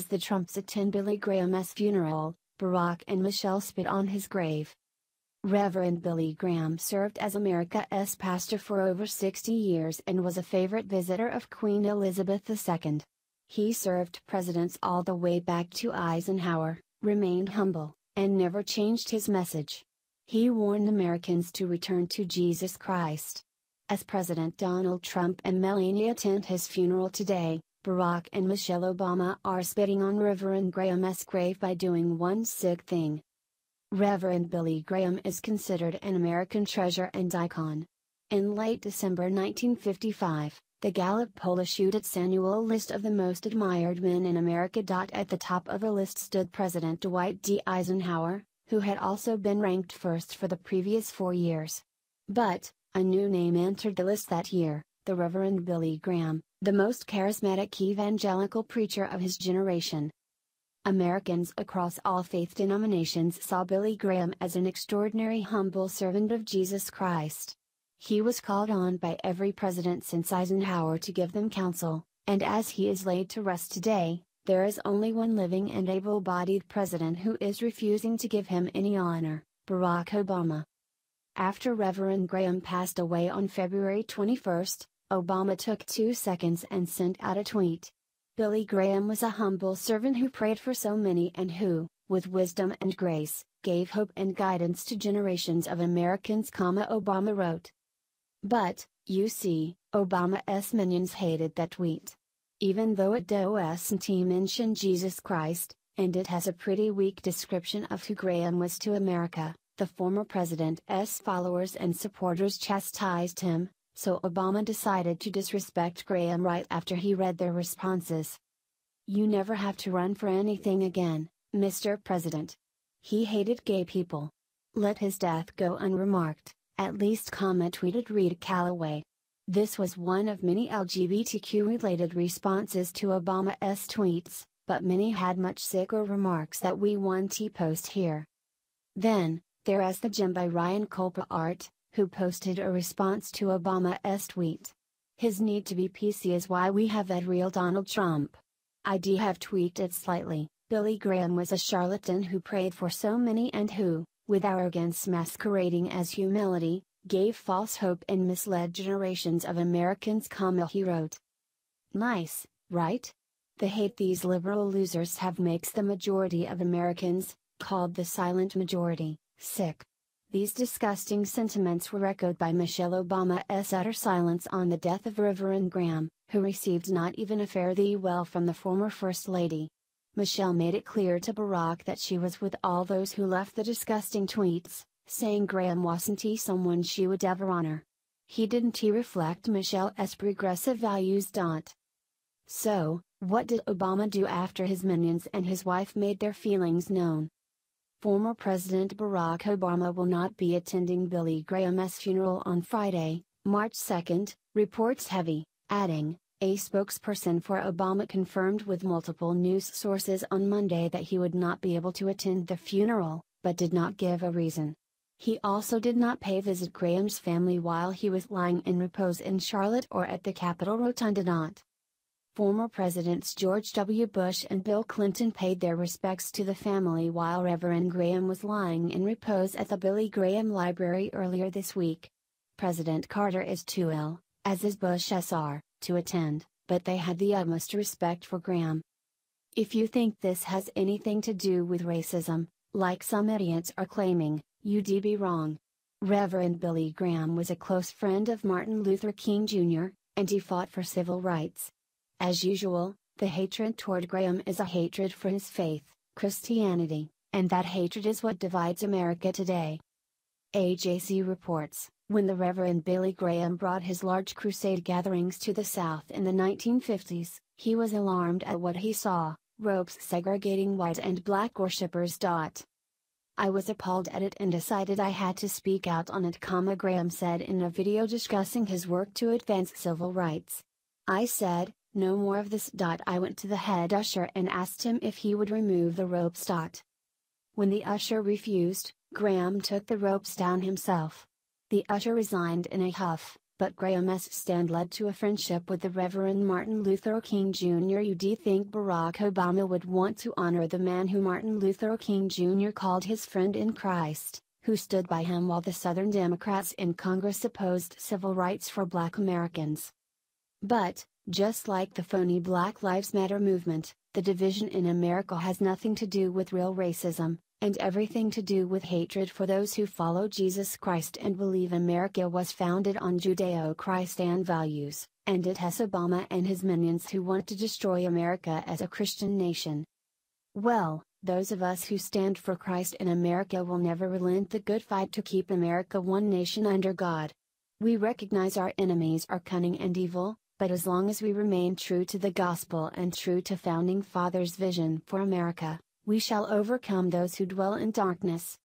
as the Trumps attend Billy Graham's funeral, Barack and Michelle spit on his grave. Reverend Billy Graham served as America's pastor for over 60 years and was a favorite visitor of Queen Elizabeth II. He served presidents all the way back to Eisenhower, remained humble, and never changed his message. He warned Americans to return to Jesus Christ. As President Donald Trump and Melania attend his funeral today, Barack and Michelle Obama are spitting on Reverend Graham's grave by doing one sick thing. Reverend Billy Graham is considered an American treasure and icon. In late December 1955, the Gallup poll issued its annual list of the most admired men in America. At the top of the list stood President Dwight D. Eisenhower, who had also been ranked first for the previous 4 years. But, a new name entered the list that year, the Reverend Billy Graham, the most charismatic evangelical preacher of his generation. Americans across all faith denominations saw Billy Graham as an extraordinary humble servant of Jesus Christ. He was called on by every president since Eisenhower to give them counsel, and as he is laid to rest today, there is only one living and able-bodied president who is refusing to give him any honor, Barack Obama. After Reverend Graham passed away on February 21, Obama took 2 seconds and sent out a tweet. Billy Graham was a humble servant who prayed for so many and who, with wisdom and grace, gave hope and guidance to generations of Americans, Obama wrote. But, you see, Obama's minions hated that tweet. Even though it doesn't mention Jesus Christ, and it has a pretty weak description of who Graham was to America, the former president's followers and supporters chastised him, so Obama decided to disrespect Graham right after he read their responses. You never have to run for anything again, Mr. President. He hated gay people. Let his death go unremarked, at least, tweeted Reed Calloway. This was one of many LGBTQ-related responses to Obama's tweets, but many had much sicker remarks that we want to post here. Then, there is the gem by Ryan Culpa Art, who posted a response to Obama's tweet. His need to be PC is why we have that real Donald Trump. I'd have tweaked it slightly. Billy Graham was a charlatan who prayed for so many and who, with arrogance masquerading as humility, gave false hope and misled generations of Americans, he wrote. Nice, right? The hate these liberal losers have makes the majority of Americans, called the silent majority, sick. These disgusting sentiments were echoed by Michelle Obama's utter silence on the death of Reverend Graham, who received not even a fare thee well from the former First Lady. Michelle made it clear to Barack that she was with all those who left the disgusting tweets, saying Graham wasn't someone she would ever honor. He didn't reflect Michelle's progressive values. So, what did Obama do after his minions and his wife made their feelings known? Former President Barack Obama will not be attending Billy Graham's funeral on Friday, March 2, reports heavy, adding, a spokesperson for Obama confirmed with multiple news sources on Monday that he would not be able to attend the funeral, but did not give a reason. He also did not pay visit Graham's family while he was lying in repose in Charlotte or at the Capitol Rotunda. Former Presidents George W. Bush and Bill Clinton paid their respects to the family while Reverend Graham was lying in repose at the Billy Graham Library earlier this week. President Carter is too ill, as is Bush Sr., to attend, but they had the utmost respect for Graham. If you think this has anything to do with racism, like some idiots are claiming, you'd be wrong. Reverend Billy Graham was a close friend of Martin Luther King Jr., and he fought for civil rights. As usual, the hatred toward Graham is a hatred for his faith, Christianity, and that hatred is what divides America today. AJC reports, when the Reverend Billy Graham brought his large crusade gatherings to the South in the 1950s, he was alarmed at what he saw, ropes segregating white and black worshippers. I was appalled at it and decided I had to speak out on it, Graham said in a video discussing his work to advance civil rights. I said, no more of this. I went to the head usher and asked him if he would remove the ropes. When the usher refused, Graham took the ropes down himself. The usher resigned in a huff, but Graham's stand led to a friendship with the Reverend Martin Luther King Jr. You do think Barack Obama would want to honor the man who Martin Luther King Jr. called his friend in Christ, who stood by him while the Southern Democrats in Congress opposed civil rights for Black Americans. But, just like the phony Black Lives Matter movement, the division in America has nothing to do with real racism, and everything to do with hatred for those who follow Jesus Christ and believe America was founded on Judeo-Christian values, and it has Obama and his minions who want to destroy America as a Christian nation. Well, those of us who stand for Christ in America will never relent the good fight to keep America one nation under God. We recognize our enemies are cunning and evil, but as long as we remain true to the gospel and true to Founding Fathers' vision for America, we shall overcome those who dwell in darkness.